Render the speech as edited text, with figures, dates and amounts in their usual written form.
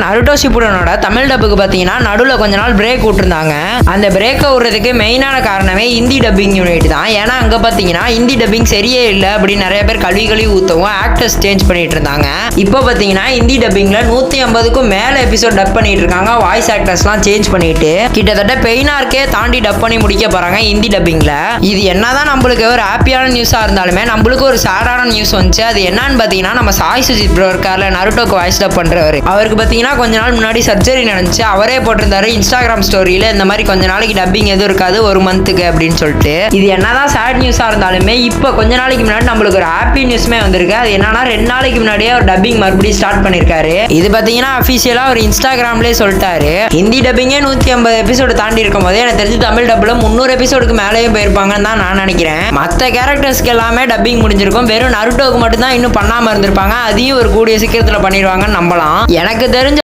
Naruto ஷிப்புடனோட Tamil டப்புக்கு பார்த்தீங்கன்னா நடுவில் கொஞ்ச நாள் பிரேக் விட்டுருந்தாங்க. அந்த பிரேக்கை விடுறதுக்கு மெயினான காரணமே ஹிந்தி டப்பிங் யூனிட் தான். ஏன்னா அங்கே பார்த்தீங்கன்னா ஹிந்தி டப்பிங் சரியே இல்லை அப்படின்னு நிறைய பேர் கழுவி ஊற்றவும் ஆக்டர்ஸ் சேஞ்ச் பண்ணிட்டு இருந்தாங்க. இப்போ பார்த்தீங்கன்னா ஹிந்தி டப்பிங்ல 150க்கும் மேலே எபிசோட் டப் பண்ணிட்டு இருக்காங்க. வாய்ஸ் ஆக்டர்ஸ்லாம் சேஞ்ச் பண்ணிட்டு கிட்டத்தட்ட பெயினார்க்கே தாண்டி டப் பண்ணி முடிக்க போறாங்க ஹிந்தி டப்பிங்ல. இது என்னதான் நம்மளுக்கு ஒரு ஹாப்பியான நியூஸா இருந்தாலுமே நம்மளுக்கு ஒரு சேடான நியூஸ் வந்துச்சு. அது என்னன்னு பார்த்தீங்கன்னா நம்ம சாய் சுஜித் ப்ரோ இருக்கார்ல நருட்டோக்கு வாய்ஸ் டப் பண்றவர், அவருக்கு பார்த்தீங்கன்னா கொஞ்ச நாள் முன்னாடி சர்ஜரி நடந்துச்சு. அவரே போட்டிருந்தாரு இன்ஸ்டாகிராம் ஸ்டோரியில இந்த மாதிரி கொஞ்ச நாளைக்கு டப்பிங் எதுவும் இருக்காது ஒரு மந்த்துக்கு அப்படின்னு சொல்லிட்டு. இது என்னதான் சேட் நியூஸா இருந்தாலுமே இப்போ கொஞ்ச நாளைக்கு முன்னாடி நம்மளுக்கு ஒரு ஹாப்பி நியூஸ்மே வந்திருக்கு. அது என்னன்னா 2 நாளைக்கு முன்னாடியே ஒரு டப்பிங் மறுபடியும் ஸ்டார்ட் பண்ணிருக்காரு. இது பார்த்தீங்கன்னா அஃபிஷியலா ஒரு இன்ஸ்டாகிராம்லேயே சொல்லிட்டாரு. ஹிந்தி டப்பிங்கே 150 எபிசோடு தாண்டி இருக்கும் போது எனக்கு தெரிஞ்சு தமிழ் டப்புல 300 எபிசோடுக்கு மேலேயே போயிருப்பாங்கன்னு தான் நான் நினைக்கிறேன். மற்ற கேரக்டர்ஸ்க்கு எல்லாமே டப்பிங் முடிஞ்சிருக்கும். வெறும் நருட்டோக்கு மட்டும் தான் இன்னும் பண்ணாம இருந்திருப்பாங்க. அதையும் ஒரு கூடிய சீக்கிரத்தில் பண்ணிடுவாங்கன்னு நம்பலாம். எனக்கு தெரிஞ்ச